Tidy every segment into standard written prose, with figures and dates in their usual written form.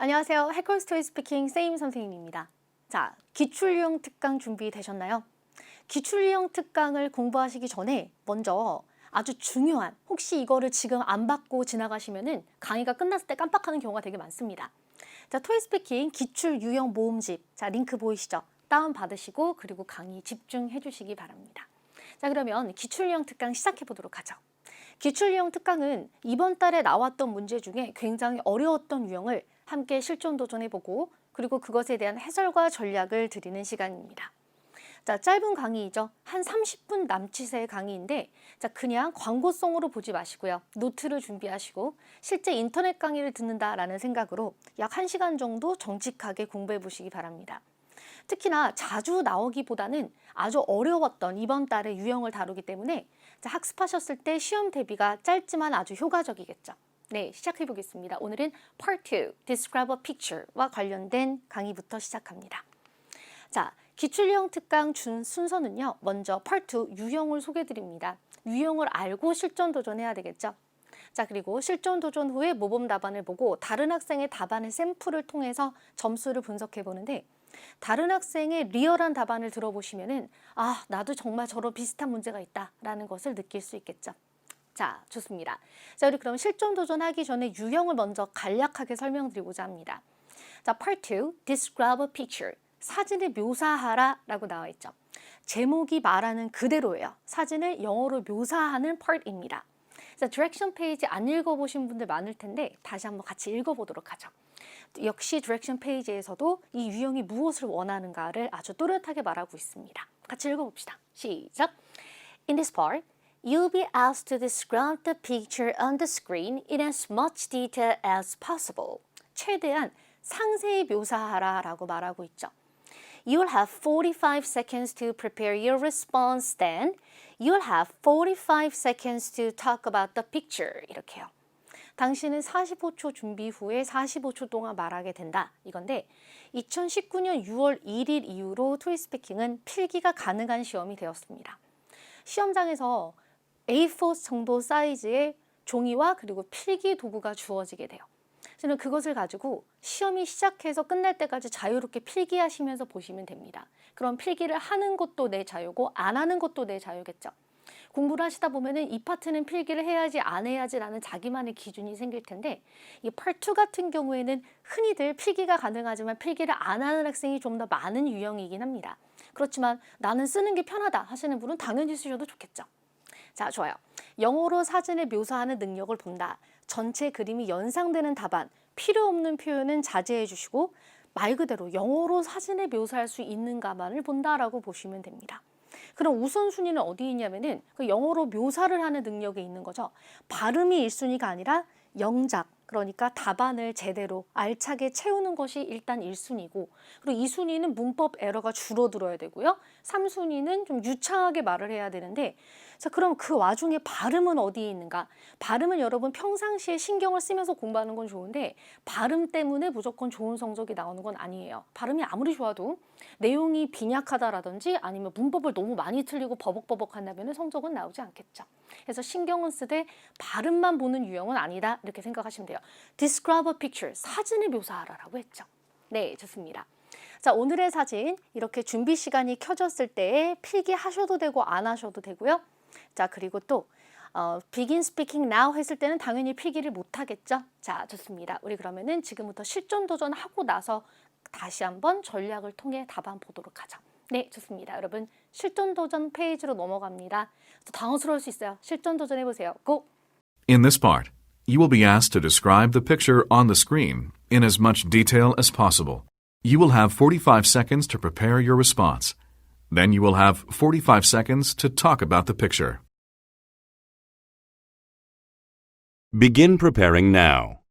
안녕하세요. 해커스 토이 스피킹 세임 선생님입니다. 자, 기출유형 특강 준비되셨나요? 기출유형 특강을 공부하시기 전에 먼저 아주 중요한, 혹시 이거를 지금 안 받고 지나가시면은 강의가 끝났을 때 깜빡하는 경우가 되게 많습니다. 자, 토이 스피킹 기출유형 모음집, 자, 링크 보이시죠? 다운 받으시고 그리고 강의 집중해 주시기 바랍니다. 자, 그러면 기출유형 특강 시작해 보도록 하죠. 기출유형 특강은 이번 달에 나왔던 문제 중에 굉장히 어려웠던 유형을 함께 실전 도전해보고 그리고 그것에 대한 해설과 전략을 드리는 시간입니다. 자, 짧은 강의이죠. 한 30분 남짓의 강의인데 자, 그냥 광고성으로 보지 마시고요. 노트를 준비하시고 실제 인터넷 강의를 듣는다라는 생각으로 약 1시간 정도 정직하게 공부해 보시기 바랍니다. 특히나 자주 나오기보다는 아주 어려웠던 이번 달의 유형을 다루기 때문에 학습하셨을 때 시험 대비가 짧지만 아주 효과적이겠죠. 네, 시작해 보겠습니다. 오늘은 Part 2, Describe a Picture와 관련된 강의부터 시작합니다. 자, 기출유형 특강 순서는요. 먼저 Part 2 유형을 소개해 드립니다. 유형을 알고 실전 도전해야 되겠죠. 자, 그리고 실전 도전 후에 모범 답안을 보고 다른 학생의 답안의 샘플을 통해서 점수를 분석해 보는데 다른 학생의 리얼한 답안을 들어보시면은 아, 나도 정말 저런 비슷한 문제가 있다라는 것을 느낄 수 있겠죠. 자, 좋습니다. 자, 우리 그럼 실전 도전하기 전에 유형을 먼저 간략하게 설명드리고자 합니다. 자, Part 2, Describe a Picture. 사진을 묘사하라 라고 나와 있죠. 제목이 말하는 그대로예요. 사진을 영어로 묘사하는 part입니다. 자, 디렉션 페이지 안 읽어보신 분들 많을 텐데 다시 한번 같이 읽어보도록 하죠. 역시 디렉션 페이지에서도 이 유형이 무엇을 원하는가를 아주 또렷하게 말하고 있습니다. 같이 읽어봅시다. 시작! In this part, you'll be asked to describe the picture on the screen in as much detail as possible. 최대한 상세히 묘사하라 라고 말하고 있죠. You'll have 45 seconds to prepare your response. Then you'll have 45 seconds to talk about the picture. 이렇게요. 당신은 45초 준비 후에 45초 동안 말하게 된다. 이건데 2019년 6월 1일 이후로 토익 스피킹은 필기가 가능한 시험이 되었습니다. 시험장에서 A4 정도 사이즈의 종이와 그리고 필기 도구가 주어지게 돼요. 저는 그것을 가지고 시험이 시작해서 끝날 때까지 자유롭게 필기하시면서 보시면 됩니다. 그럼 필기를 하는 것도 내 자유고 안 하는 것도 내 자유겠죠. 공부를 하시다 보면은 이 파트는 필기를 해야지 안 해야지라는 자기만의 기준이 생길 텐데 이 Part 2 같은 경우에는 흔히들 필기가 가능하지만 필기를 안 하는 학생이 좀 더 많은 유형이긴 합니다. 그렇지만 나는 쓰는 게 편하다 하시는 분은 당연히 쓰셔도 좋겠죠. 자, 좋아요. 영어로 사진을 묘사하는 능력을 본다. 전체 그림이 연상되는 답안, 필요 없는 표현은 자제해 주시고 말 그대로 영어로 사진을 묘사할 수 있는가만을 본다라고 보시면 됩니다. 그럼 우선순위는 어디 있냐면은 그 영어로 묘사를 하는 능력에 있는 거죠. 발음이 1순위가 아니라 영작, 그러니까 답안을 제대로 알차게 채우는 것이 일단 1순위고 그리고 2순위는 문법 에러가 줄어들어야 되고요. 3순위는 좀 유창하게 말을 해야 되는데 자, 그럼 그 와중에 발음은 어디에 있는가? 발음은 여러분 평상시에 신경을 쓰면서 공부하는 건 좋은데 발음 때문에 무조건 좋은 성적이 나오는 건 아니에요. 발음이 아무리 좋아도 내용이 빈약하다라든지 아니면 문법을 너무 많이 틀리고 버벅버벅한다면 성적은 나오지 않겠죠. 그래서 신경은 쓰되 발음만 보는 유형은 아니다 이렇게 생각하시면 돼요. Describe a picture, 사진을 묘사하라라고 했죠. 네, 좋습니다. 자, 오늘의 사진 이렇게 준비 시간이 켜졌을 때 필기하셔도 되고 안 하셔도 되고요. 자, 그리고 또 Begin Speaking Now 했을 때는 당연히 필기를 못 하겠죠. 자, 좋습니다. 우리 그러면은 지금부터 실전 도전하고 나서 다시 한번 전략을 통해 답안 보도록 하죠. 네, 좋습니다. 여러분 실전 도전 페이지로 넘어갑니다. 또 당황스러울 수 있어요. 실전 도전 해보세요. 고! In this part, you will be asked to describe the picture on the screen in as much detail as possible. You will have 45 seconds to prepare your response. Then you will have 45 seconds to talk about the picture. Begin preparing now.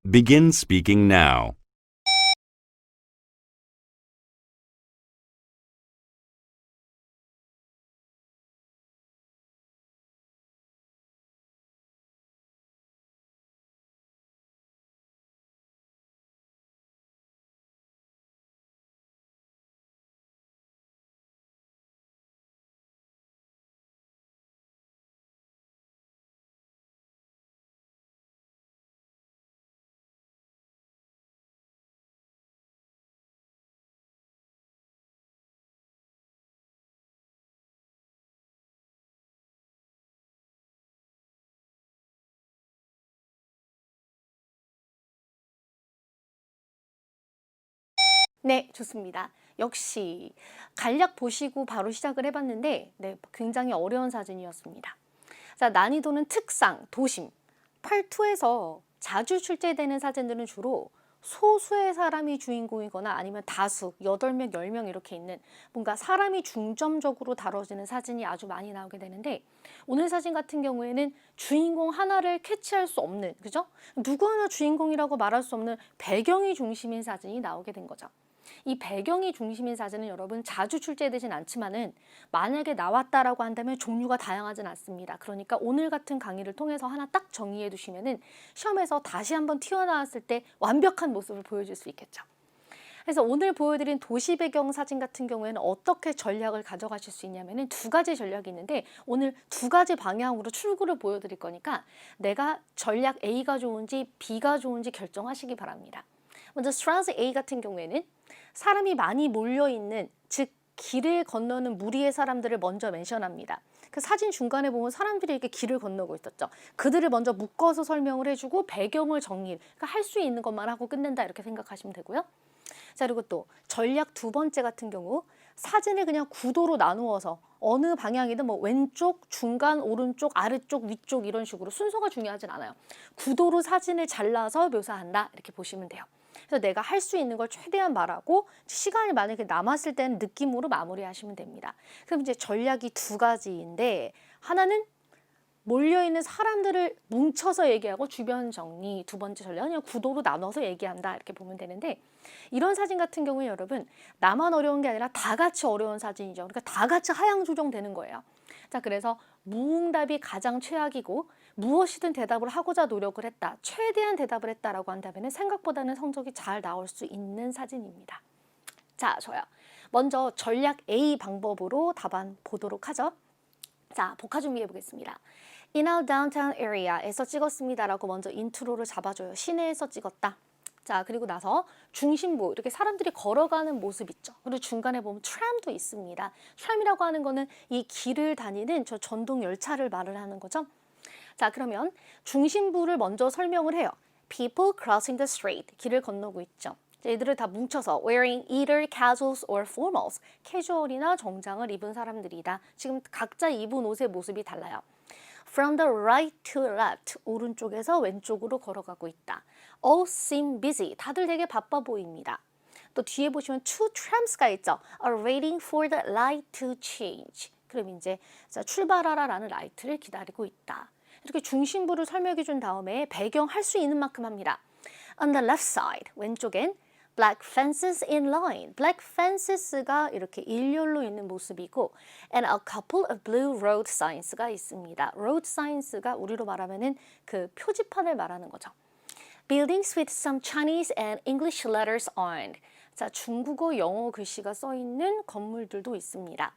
Begin speaking now. 네, 좋습니다. 역시 간략 보시고 바로 시작을 해봤는데 네, 굉장히 어려운 사진이었습니다. 자, 난이도는 특상, 도심. 팔2에서 자주 출제되는 사진들은 주로 소수의 사람이 주인공이거나 아니면 다수, 8명, 10명 이렇게 있는 뭔가 사람이 중점적으로 다뤄지는 사진이 아주 많이 나오게 되는데 오늘 사진 같은 경우에는 주인공 하나를 캐치할 수 없는, 그죠? 누구 하나 주인공이라고 말할 수 없는 배경이 중심인 사진이 나오게 된 거죠. 이 배경이 중심인 사진은 여러분 자주 출제되진 않지만은 만약에 나왔다라고 한다면 종류가 다양하진 않습니다. 그러니까 오늘 같은 강의를 통해서 하나 딱 정의해 두시면은 시험에서 다시 한번 튀어나왔을 때 완벽한 모습을 보여줄 수 있겠죠. 그래서 오늘 보여드린 도시 배경 사진 같은 경우에는 어떻게 전략을 가져가실 수 있냐면은 2가지 전략이 있는데 오늘 2가지 방향으로 출구를 보여드릴 거니까 내가 전략 A가 좋은지 B가 좋은지 결정하시기 바랍니다. 먼저 스트라우스 A 같은 경우에는 사람이 많이 몰려있는, 즉 길을 건너는 무리의 사람들을 먼저 멘션합니다. 그 사진 중간에 보면 사람들이 이렇게 길을 건너고 있었죠. 그들을 먼저 묶어서 설명을 해주고 배경을 정리, 그러니까 할 수 있는 것만 하고 끝낸다 이렇게 생각하시면 되고요. 자, 그리고 또 전략 2번째 같은 경우 사진을 그냥 구도로 나누어서 어느 방향이든 뭐 왼쪽, 중간, 오른쪽, 아래쪽, 위쪽 이런 식으로 순서가 중요하진 않아요. 구도로 사진을 잘라서 묘사한다 이렇게 보시면 돼요. 그래서 내가 할 수 있는 걸 최대한 말하고 시간이 만약에 남았을 때는 느낌으로 마무리하시면 됩니다. 그럼 이제 전략이 2가지인데 하나는 몰려있는 사람들을 뭉쳐서 얘기하고 주변 정리, 2번째 전략은 그냥 구도로 나눠서 얘기한다 이렇게 보면 되는데 이런 사진 같은 경우에 여러분 나만 어려운 게 아니라 다 같이 어려운 사진이죠. 그러니까 다 같이 하향 조정되는 거예요. 자, 그래서 무응답이 가장 최악이고 무엇이든 대답을 하고자 노력을 했다. 최대한 대답을 했다라고 한다면 생각보다는 성적이 잘 나올 수 있는 사진입니다. 자, 좋아요. 먼저 전략 A 방법으로 답안 보도록 하죠. 자, 복화 준비해 보겠습니다. In our downtown area에서 찍었습니다라고 먼저 인트로를 잡아줘요. 시내에서 찍었다. 자, 그리고 나서 중심부 이렇게 사람들이 걸어가는 모습 있죠. 그리고 중간에 보면 트램도 있습니다. 트램이라고 하는 거는 이 길을 다니는 저 전동 열차를 말을 하는 거죠. 자, 그러면 중심부를 먼저 설명을 해요. People crossing the street. 길을 건너고 있죠. 얘들을 다 뭉쳐서 wearing either casuals or formals. 캐주얼이나 정장을 입은 사람들이다. 지금 각자 입은 옷의 모습이 달라요. From the right to left. 오른쪽에서 왼쪽으로 걸어가고 있다. All seem busy. 다들 되게 바빠 보입니다. 또 뒤에 보시면 two trams가 있죠. Are waiting for the light to change. 그럼 이제 출발하라라는 라이트를 기다리고 있다. 이렇게 중심부를 설명해 준 다음에 배경 할 수 있는 만큼 합니다. On the left side, 왼쪽엔 black fences in line. black fences가 이렇게 일렬로 있는 모습이고 and a couple of blue road signs가 있습니다. road signs가 우리로 말하면은 그 표지판을 말하는 거죠. Buildings with some Chinese and English letters on. 자, 중국어, 영어 글씨가 써 있는 건물들도 있습니다.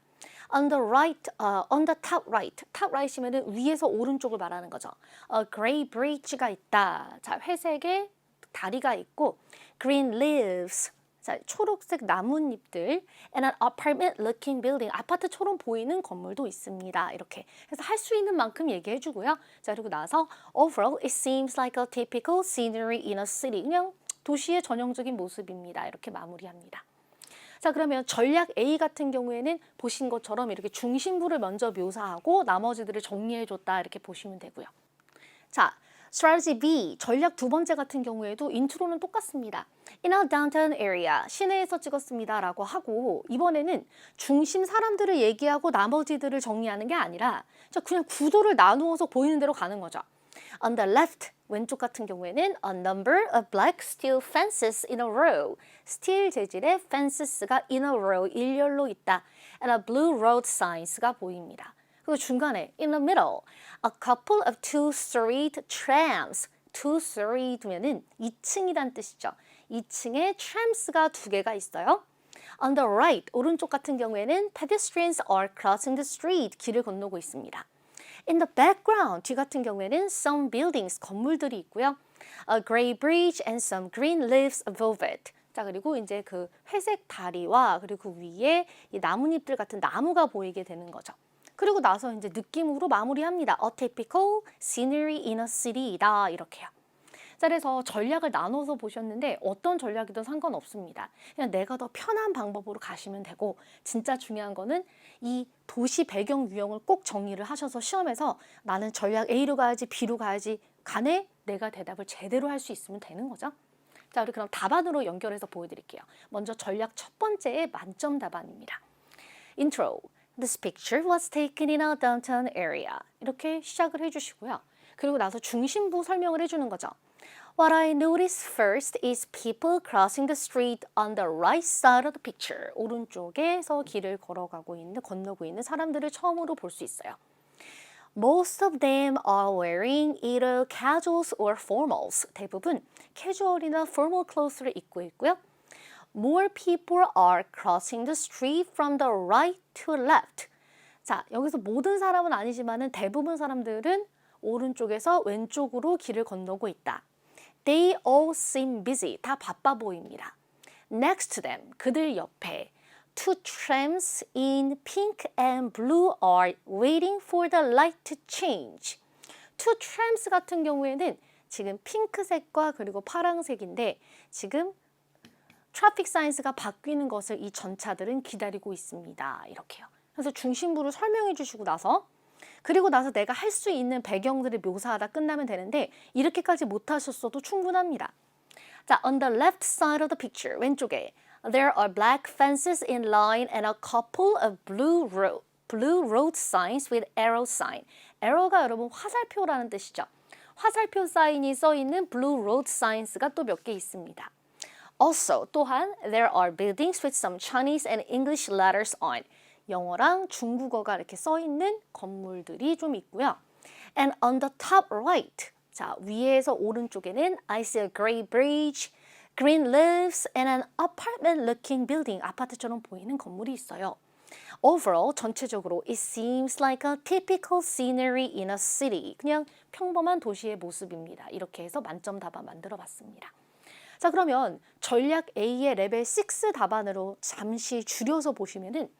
On the right, on the top right. top right이면은 위에서 오른쪽을 말하는 거죠. A gray bridge가 있다. 자, 회색의 다리가 있고, green leaves. 자, 초록색 나뭇잎들. And an apartment-looking building. 아파트처럼 보이는 건물도 있습니다. 이렇게. 그래서 할 수 있는 만큼 얘기해 주고요. 자, 그리고 나서 overall, it seems like a typical scenery in a city. 그냥 도시의 전형적인 모습입니다. 이렇게 마무리합니다. 자, 그러면 전략 A 같은 경우에는 보신 것처럼 이렇게 중심부를 먼저 묘사하고 나머지들을 정리해줬다 이렇게 보시면 되고요. 자, strategy B, 전략 2번째 같은 경우에도 인트로는 똑같습니다. In our downtown area, 시내에서 찍었습니다 라고 하고 이번에는 중심 사람들을 얘기하고 나머지들을 정리하는 게 아니라 그냥 구도를 나누어서 보이는 대로 가는 거죠. On the left, 왼쪽 같은 경우에는 a number of black steel fences in a row. 스틸 재질의 fences가 in a row, 일렬로 있다. And a blue road signs가 보입니다. 그리고 중간에 in the middle, a couple of two-storied trams. two-storied면은 2층이란 뜻이죠. 2층에 trams가 2개가 있어요. On the right, 오른쪽 같은 경우에는 pedestrians are crossing the street. 길을 건너고 있습니다. In the background, 뒤 같은 경우에는 some buildings, 건물들이 있고요. A gray bridge and some green leaves above it. 자, 그리고 이제 그 회색 다리와 그리고 그 위에 이 나뭇잎들 같은 나무가 보이게 되는 거죠. 그리고 나서 이제 느낌으로 마무리합니다. A typical scenery in a city이다. 이렇게요. 자, 그래서 전략을 나눠서 보셨는데 어떤 전략이든 상관없습니다. 그냥 내가 더 편한 방법으로 가시면 되고 진짜 중요한 거는 이 도시 배경 유형을 꼭 정리를 하셔서 시험에서 나는 전략 A로 가야지 B로 가야지 간에 내가 대답을 제대로 할 수 있으면 되는 거죠. 자, 우리 그럼 답안으로 연결해서 보여드릴게요. 먼저 전략 첫 번째의 만점 답안입니다. Intro. This picture was taken in a downtown area. 이렇게 시작을 해주시고요. 그리고 나서 중심부 설명을 해주는 거죠. What I noticed first is people crossing the street on the right side of the picture. 오른쪽에서 길을 건너고 있는 사람들을 처음으로 볼 수 있어요. Most of them are wearing either casuals or formals. 대부분 캐주얼이나 formal clothes를 입고 있고요. More people are crossing the street from the right to left. 자, 여기서 모든 사람은 아니지만은 대부분 사람들은 오른쪽에서 왼쪽으로 길을 건너고 있다. They all seem busy. 다 바빠 보입니다. Next to them, 그들 옆에 two trams in pink and blue are waiting for the light to change. two trams 같은 경우에는 지금 핑크색과 그리고 파란색인데 지금 트래픽 사인스가 바뀌는 것을 이 전차들은 기다리고 있습니다. 이렇게요. 그래서 중심부를 설명해 주시고 나서 그리고 나서 내가 할 수 있는 배경들을 묘사하다 끝나면 되는데 이렇게까지 못하셨어도 충분합니다. 자, on the left side of the picture, 왼쪽에 There are black fences in line and a couple of blue road signs with arrow sign. arrow가 여러분 화살표라는 뜻이죠. 화살표 사인이 써 있는 blue road signs가 또 몇 개 있습니다. Also, 또한 there are buildings with some Chinese and English letters on. 영어랑 중국어가 이렇게 써 있는 건물들이 좀 있고요. And on the top right, 자, 위에서 오른쪽에는 I see a gray bridge, green leaves, and an apartment-looking building. 아파트처럼 보이는 건물이 있어요. Overall, 전체적으로 it seems like a typical scenery in a city. 그냥 평범한 도시의 모습입니다. 이렇게 해서 만점 답안 만들어 봤습니다. 자, 그러면 전략 A의 레벨 6 답안으로 잠시 줄여서 보시면은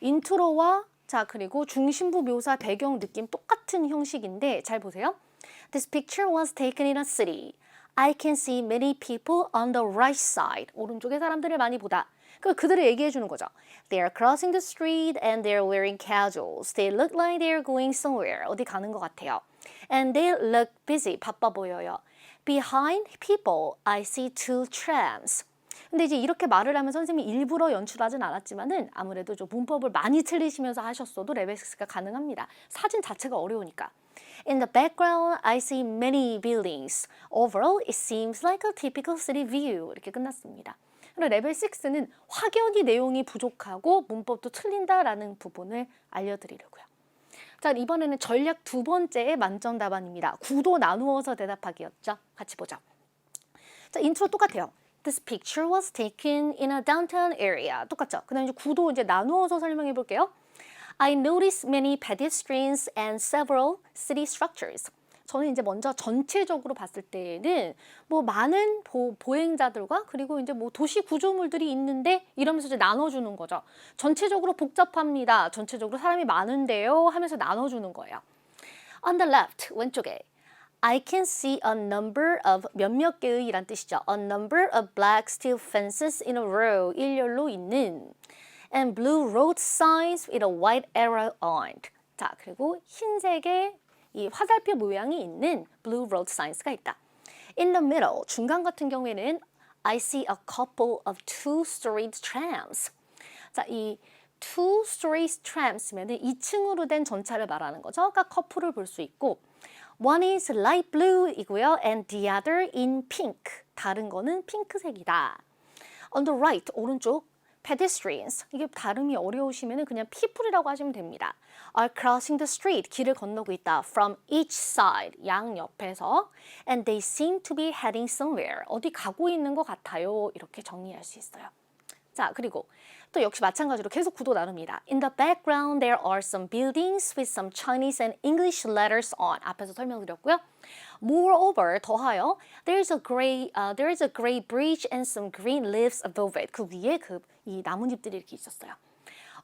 인트로와 자 그리고 중심부 묘사 배경 느낌 똑같은 형식인데 잘 보세요. This picture was taken in a city. I can see many people on the right side. 오른쪽에 사람들을 많이 보다. 그들을 얘기해 주는 거죠. They are crossing the street and they are wearing casuals. They look like they are going somewhere. 어디 가는 것 같아요. And they look busy. 바빠 보여요. Behind people, I see two trams. 근데 이제 이렇게 말을 하면 선생님이 일부러 연출하진 않았지만은 아무래도 좀 문법을 많이 틀리시면서 하셨어도 레벨 6가 가능합니다. 사진 자체가 어려우니까. In the background, I see many buildings. Overall, it seems like a typical city view. 이렇게 끝났습니다. 그리고 레벨 6는 확연히 내용이 부족하고 문법도 틀린다라는 부분을 알려드리려고요. 자, 이번에는 전략 두 번째의 만점 답안입니다. 구도 나누어서 대답하기였죠. 같이 보죠. 자, 인트로 똑같아요. This picture was taken in a downtown area. 똑같죠? 그 다음에 이제 구도 이제 나누어서 설명해 볼게요. I noticed many pedestrians and several city structures. 저는 이제 먼저 전체적으로 봤을 때는 뭐 많은 보행자들과 그리고 이제 뭐 도시 구조물들이 있는데 이러면서 이제 나눠주는 거죠. 전체적으로 복잡합니다. 전체적으로 사람이 많은데요 하면서 나눠주는 거예요. On the left, 왼쪽에 I can see a number of 몇몇 개의 이란 뜻이죠. A number of black steel fences in a row, 일렬로 있는 and blue road signs with a white arrow on. 자, 그리고 흰색의 이 화살표 모양이 있는 blue road signs가 있다. In the middle, 중간 같은 경우에는 I see a couple of two-storied trams. 자, 이 two-storied trams면은 2층으로 된 전차를 말하는 거죠. 그러니까 커플을 볼 수 있고 One is light blue 이고요. And the other in pink. 다른 거는 핑크색이다. On the right, 오른쪽. Pedestrians. 이게 발음이 어려우시면 그냥 people이라고 하시면 됩니다. Are crossing the street. 길을 건너고 있다. From each side. 양옆에서. And they seem to be heading somewhere. 어디 가고 있는 것 같아요. 이렇게 정리할 수 있어요. 자, 그리고 또 역시 마찬가지로 계속 구도 나눕니다. In the background there are some buildings with some Chinese and English letters on. 앞에서 설명드렸고요. Moreover, 더하여, there is a gray bridge and some green leaves above it. 그 위에 이 나뭇잎들이 이렇게 있었어요.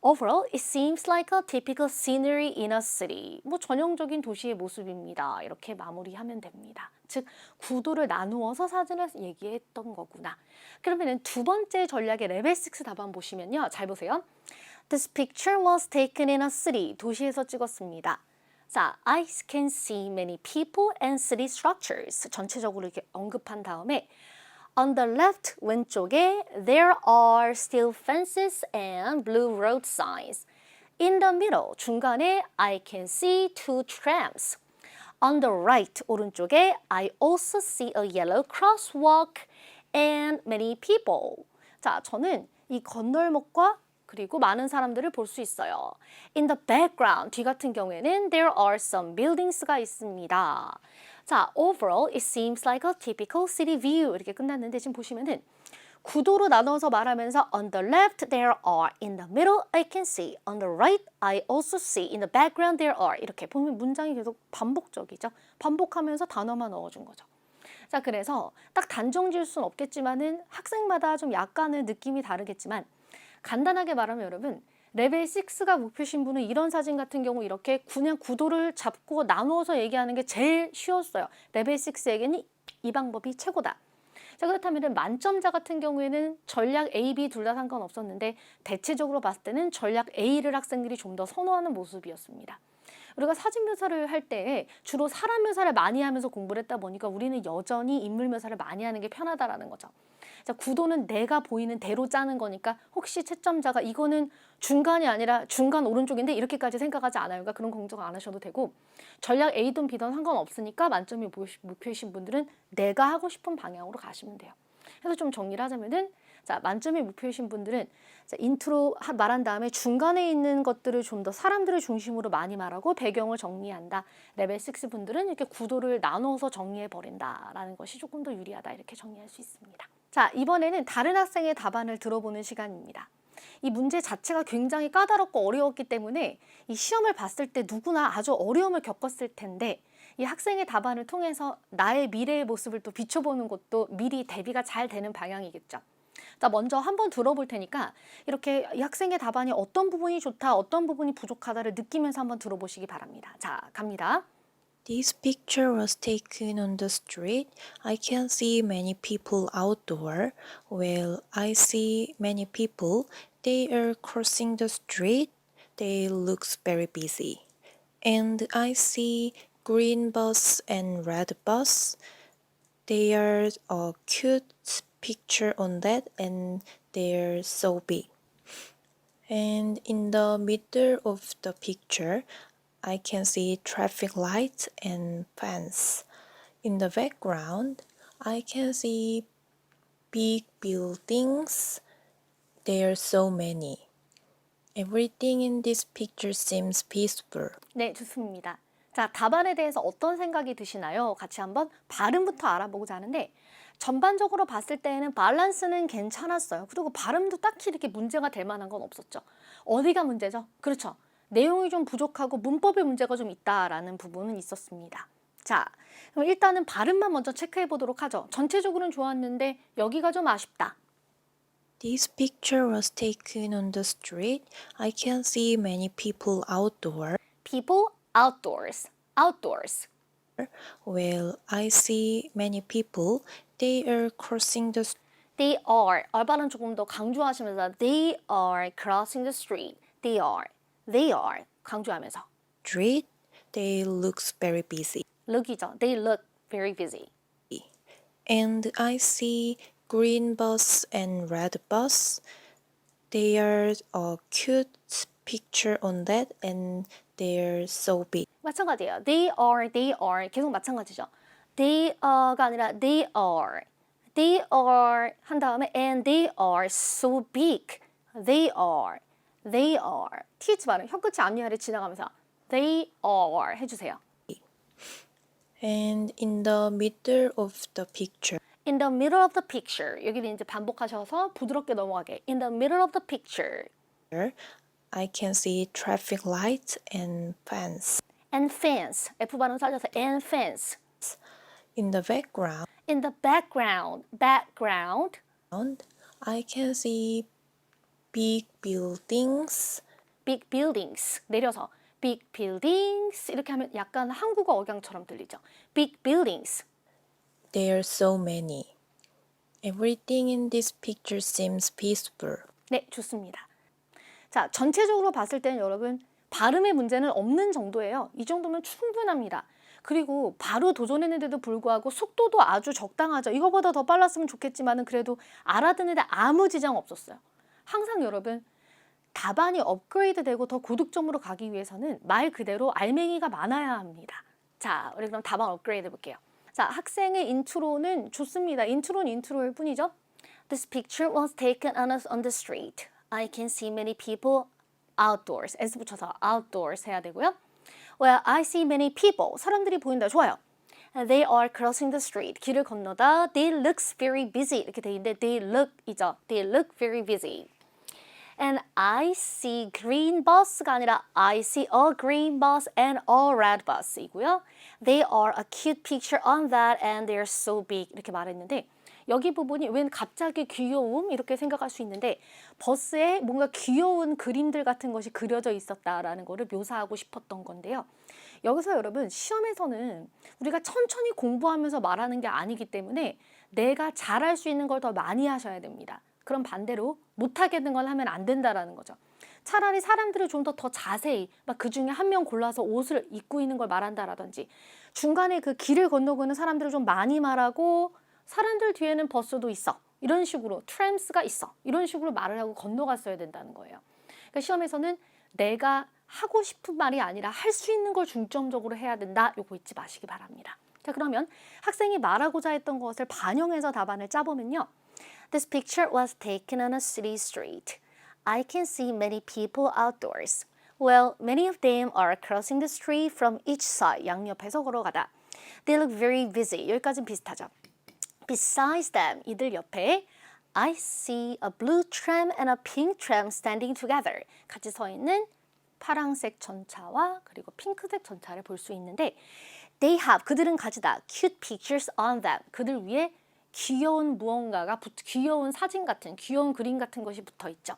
Overall, it seems like a typical scenery in a city. 뭐 전형적인 도시의 모습입니다. 이렇게 마무리하면 됩니다. 즉, 구도를 나누어서 사진을 얘기했던 거구나. 그러면은 두 번째 전략의 레벨 6 답안 보시면요. 잘 보세요. This picture was taken in a city. 도시에서 찍었습니다. 자, I can see many people and city structures. 전체적으로 이렇게 언급한 다음에 On the left, 왼쪽에 there are still fences and blue road signs. In the middle, 중간에 I can see two trams. On the right, 오른쪽에 I also see a yellow crosswalk and many people. 자, 저는 이 건널목과 그리고 많은 사람들을 볼 수 있어요. In the background, 뒤 같은 경우에는 there are some buildings가 있습니다. 자, overall, it seems like a typical city view. 이렇게 끝났는데 지금 보시면은 구도로 나눠서 말하면서 on the left there are, in the middle I can see, on the right I also see, in the background there are. 이렇게 보면 문장이 계속 반복적이죠. 반복하면서 단어만 넣어준 거죠. 자, 그래서 딱 단정 지을 수는 없겠지만은 학생마다 좀 약간의 느낌이 다르겠지만 간단하게 말하면 여러분 레벨 6가 목표신 분은 이런 사진 같은 경우 이렇게 그냥 구도를 잡고 나누어서 얘기하는 게 제일 쉬웠어요. 레벨 6에게는 이 방법이 최고다. 자, 그렇다면 만점자 같은 경우에는 전략 A, B 둘 다 상관없었는데 대체적으로 봤을 때는 전략 A를 학생들이 좀 더 선호하는 모습이었습니다. 우리가 사진 묘사를 할 때 주로 사람 묘사를 많이 하면서 공부를 했다 보니까 우리는 여전히 인물 묘사를 많이 하는 게 편하다라는 거죠. 자, 구도는 내가 보이는 대로 짜는 거니까 혹시 채점자가 이거는 중간이 아니라 중간 오른쪽인데 이렇게까지 생각하지 않아요. 그러니까 그런 걱정 안 하셔도 되고 전략 A든 B든 상관없으니까 만점이 목표이신 분들은 내가 하고 싶은 방향으로 가시면 돼요. 그래서 좀 정리를 하자면은 자, 만점이 목표이신 분들은 자, 인트로 말한 다음에 중간에 있는 것들을 좀 더 사람들을 중심으로 많이 말하고 배경을 정리한다. 레벨 6 분들은 이렇게 구도를 나눠서 정리해 버린다라는 것이 조금 더 유리하다. 이렇게 정리할 수 있습니다. 자, 이번에는 다른 학생의 답안을 들어보는 시간입니다. 이 문제 자체가 굉장히 까다롭고 어려웠기 때문에 이 시험을 봤을 때 누구나 아주 어려움을 겪었을 텐데 이 학생의 답안을 통해서 나의 미래의 모습을 또 비춰보는 것도 미리 대비가 잘 되는 방향이겠죠. 자, 먼저 한번 들어볼 테니까 이렇게 이 학생의 답안이 어떤 부분이 좋다, 어떤 부분이 부족하다를 느끼면서 한번 들어보시기 바랍니다. 자, 갑니다. This picture was taken on the street. I can see many people outdoor. Well, I see many people. They are crossing the street. They look very busy. And I see green bus and red bus. They are a cute picture on that and they're so big. And in the middle of the picture, I can see traffic lights and fence. In the background, I can see big buildings. There are so many. Everything in this picture seems peaceful. 네, 좋습니다. 자, 답안에 대해서 어떤 생각이 드시나요? 같이 한번 발음부터 알아보고자 하는데 전반적으로 봤을 때에는 밸런스는 괜찮았어요. 그리고 발음도 딱히 이렇게 문제가 될 만한 건 없었죠. 어디가 문제죠? 그렇죠. 내용이 좀 부족하고 문법에 문제가 좀 있다라는 부분은 있었습니다. 자, 그럼 일단은 발음만 먼저 체크해 보도록 하죠. 전체적으로는 좋았는데 여기가 좀 아쉽다. This picture was taken on the street. I can see many people outdoor. People outdoors. Outdoors. Well, I see many people. They are crossing the They are. 발음 조금 더 강조하시면서 they are crossing the street. They are. They are. 강조하면서. street. They look very busy. look이죠. They look very busy. And I see green bus and red bus. They are a cute picture on that and They're so big. 마찬가지예요. They are 계속 마찬가지죠. They가 아니라 they are 한 다음에 and they are so big. They are th 발음 혀끝이 앞니 아래 지나가면서 they are 해주세요. And in the middle of the picture, In the middle of the picture 여기는 이제 반복하셔서 부드럽게 넘어가게. In the middle of the picture I can see traffic lights and fence. and fence F 발음 살려서 and fence. In the background, In the background I can see big buildings. big buildings 내려서 big buildings 이렇게 하면 약간 한국어 억양처럼 들리죠. big buildings There are so many. Everything in this picture seems peaceful. 네, 좋습니다. 자, 전체적으로 봤을 때는 여러분 발음의 문제는 없는 정도예요. 이 정도면 충분합니다. 그리고 바로 도전했는데도 불구하고 속도도 아주 적당하죠. 이거보다 더 빨랐으면 좋겠지만은 그래도 알아듣는데 아무 지장 없었어요. 항상 여러분 답안이 업그레이드되고 더 고득점으로 가기 위해서는 말 그대로 알맹이가 많아야 합니다. 자, 우리 그럼 답안 업그레이드 해볼게요. 자, 학생의 인트로는 좋습니다. 인트로는 인트로일 뿐이죠. This picture was taken on the street. I can see many people outdoors. S 붙여서 outdoors 해야 되고요. Well, I see many people. 사람들이 보인다. 좋아요. They are crossing the street. 길을 건너다. They looks very busy. 이렇게 돼 있는데 they look이죠. They look very busy. And I see green bus가 아니라 I see a green bus and a red bus이고요. They are a cute picture on that and they're so big. 이렇게 말했는데 여기 부분이 웬 갑자기 귀여움 이렇게 생각할 수 있는데 버스에 뭔가 귀여운 그림들 같은 것이 그려져 있었다라는 거를 묘사하고 싶었던 건데요. 여기서 여러분 시험에서는 우리가 천천히 공부하면서 말하는 게 아니기 때문에 내가 잘할 수 있는 걸 더 많이 하셔야 됩니다. 그럼 반대로 못하겠는 걸 하면 안 된다라는 거죠. 차라리 사람들을 좀 더 자세히 막 그중에 한 명 골라서 옷을 입고 있는 걸 말한다라든지 중간에 그 길을 건너고는 사람들을 좀 많이 말하고 사람들 뒤에는 버스도 있어. 이런 식으로 트램스가 있어. 이런 식으로 말을 하고 건너갔어야 된다는 거예요. 그러니까 시험에서는 내가 하고 싶은 말이 아니라 할 수 있는 걸 중점적으로 해야 된다. 요거 잊지 마시기 바랍니다. 자, 그러면 학생이 말하고자 했던 것을 반영해서 답안을 짜보면요. This picture was taken on a city street. I can see many people outdoors. Well, many of them are crossing the street from each side. 양옆에서 걸어가다. They look very busy. 여기까지는 비슷하죠. Besides them, 이들 옆에 I see a blue tram and a pink tram standing together. 같이 서 있는 파랑색 전차와 그리고 핑크색 전차를 볼 수 있는데 They have, 그들은 가지다. Cute pictures on them. 그들 위에 귀여운 무언가가 귀여운 사진 같은 귀여운 그림 같은 것이 붙어 있죠.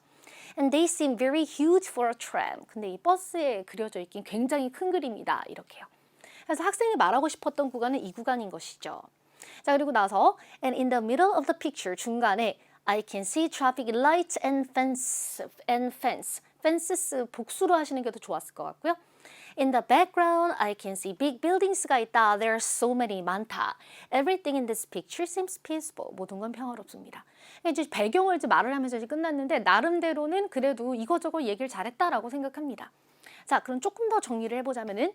And they seem very huge for a tram. 근데 이 버스에 그려져 있긴 굉장히 큰 그림이다. 이렇게요. 그래서 학생이 말하고 싶었던 구간은 이 구간인 것이죠. 자, 그리고 나서 and in the middle of the picture 중간에 I can see traffic lights and fence. fences 복수로 하시는 게 더 좋았을 것 같고요. In the background, I can see big buildings가 있다. There are so many, 많다. Everything in this picture seems peaceful. 모든 건 평화롭습니다. 이제 배경을 이제 말을 하면서 이제 끝났는데 나름대로는 그래도 이거저거 얘기를 잘했다라고 생각합니다. 자, 그럼 조금 더 정리를 해보자면은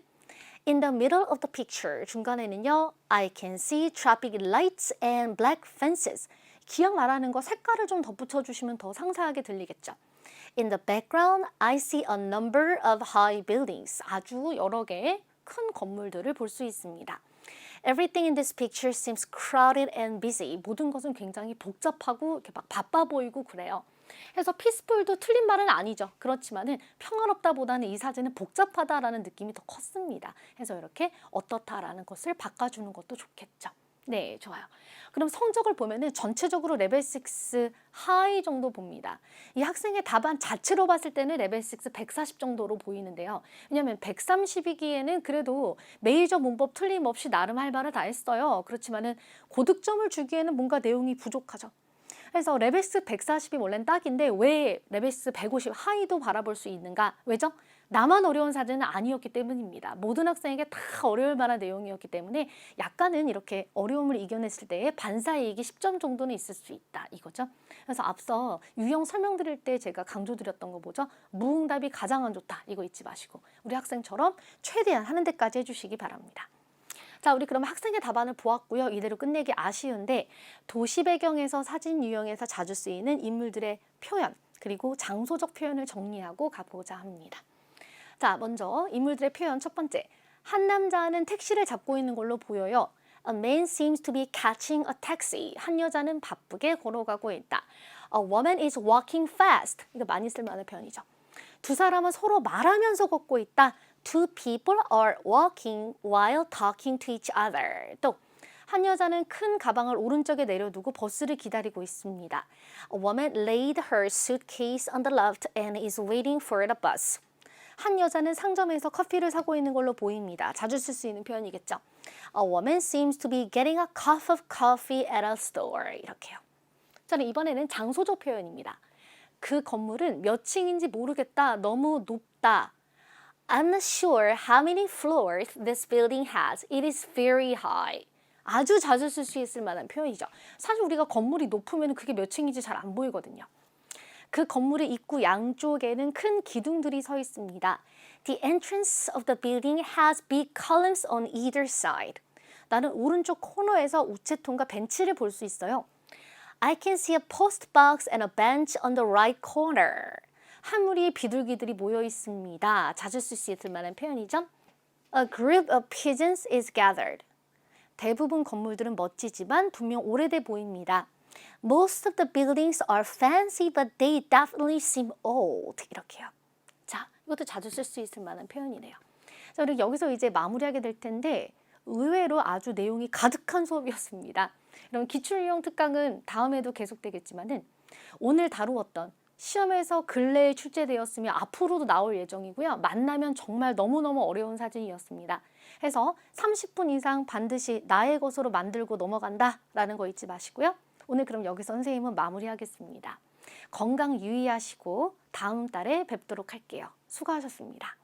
In the middle of the picture 중간에는요, I can see traffic lights and black fences. 기억 말하는 거 색깔을 좀 덧붙여 주시면 더 상세하게 들리겠죠. In the background, I see a number of high buildings. 아주 여러 개의 큰 건물들을 볼 수 있습니다. Everything in this picture seems crowded and busy. 모든 것은 굉장히 복잡하고 이렇게 막 바빠 보이고 그래요. 그래서 peaceful도 틀린 말은 아니죠. 그렇지만은 평화롭다보다는 이 사진은 복잡하다라는 느낌이 더 컸습니다. 그래서 이렇게 어떻다라는 것을 바꿔주는 것도 좋겠죠. 네, 좋아요. 그럼 성적을 보면은 전체적으로 레벨 6 하이 정도 봅니다. 이 학생의 답안 자체로 봤을 때는 레벨 6 140 정도로 보이는데요. 왜냐하면 130이기에는 그래도 메이저 문법 틀림없이 나름 할 말을 다 했어요. 그렇지만은 고득점을 주기에는 뭔가 내용이 부족하죠. 그래서 레벨 6 140이 원래는 딱인데 왜 레벨 6 150 하이도 바라볼 수 있는가? 왜죠? 나만 어려운 사진은 아니었기 때문입니다. 모든 학생에게 다 어려울 만한 내용이었기 때문에 약간은 이렇게 어려움을 이겨냈을 때에 반사이익이 10점 정도는 있을 수 있다 이거죠. 그래서 앞서 유형 설명드릴 때 제가 강조드렸던 거 뭐죠? 무응답이 가장 안 좋다. 이거 잊지 마시고 우리 학생처럼 최대한 하는 데까지 해주시기 바랍니다. 자, 우리 그럼 학생의 답안을 보았고요. 이대로 끝내기 아쉬운데 도시 배경에서 사진 유형에서 자주 쓰이는 인물들의 표현 그리고 장소적 표현을 정리하고 가보자 합니다. 자, 먼저 인물들의 표현 첫 번째. 한 남자는 택시를 잡고 있는 걸로 보여요. A man seems to be catching a taxi. 한 여자는 바쁘게 걸어가고 있다. A woman is walking fast. 이거 많이 쓸만한 표현이죠. 두 사람은 서로 말하면서 걷고 있다. Two people are walking while talking to each other. 또 한 여자는 큰 가방을 오른쪽에 내려두고 버스를 기다리고 있습니다. A woman laid her suitcase on the left and is waiting for the bus. 한 여자는 상점에서 커피를 사고 있는 걸로 보입니다. 자주 쓸 수 있는 표현이겠죠. A woman seems to be getting a cup of coffee at a store. 이렇게요. 저는 이번에는 장소적 표현입니다. 그 건물은 몇 층인지 모르겠다. 너무 높다. I'm not sure how many floors this building has. It is very high. 아주 자주 쓸 수 있을 만한 표현이죠. 사실 우리가 건물이 높으면 그게 몇 층인지 잘 안 보이거든요. 그 건물의 입구 양쪽에는 큰 기둥들이 서 있습니다. The entrance of the building has big columns on either side. 나는 오른쪽 코너에서 우체통과 벤치를 볼 수 있어요. I can see a post box and a bench on the right corner. 한 무리의 비둘기들이 모여 있습니다. 자주 쓸 수 있을 만한 표현이죠. A group of pigeons is gathered. 대부분 건물들은 멋지지만 분명 오래돼 보입니다. Most of the buildings are fancy, but they definitely seem old. 이렇게요. 자, 이것도 자주 쓸 수 있을 만한 표현이네요. 자, 우리 여기서 이제 마무리하게 될 텐데 의외로 아주 내용이 가득한 수업이었습니다. 그럼 기출유형 특강은 다음에도 계속되겠지만은 오늘 다루었던 시험에서 근래에 출제되었으며 앞으로도 나올 예정이고요. 만나면 정말 너무너무 어려운 사진이었습니다. 해서 30분 이상 반드시 나의 것으로 만들고 넘어간다라는 거 잊지 마시고요. 오늘 그럼 여기서 선생님은 마무리하겠습니다. 건강 유의하시고 다음 달에 뵙도록 할게요. 수고하셨습니다.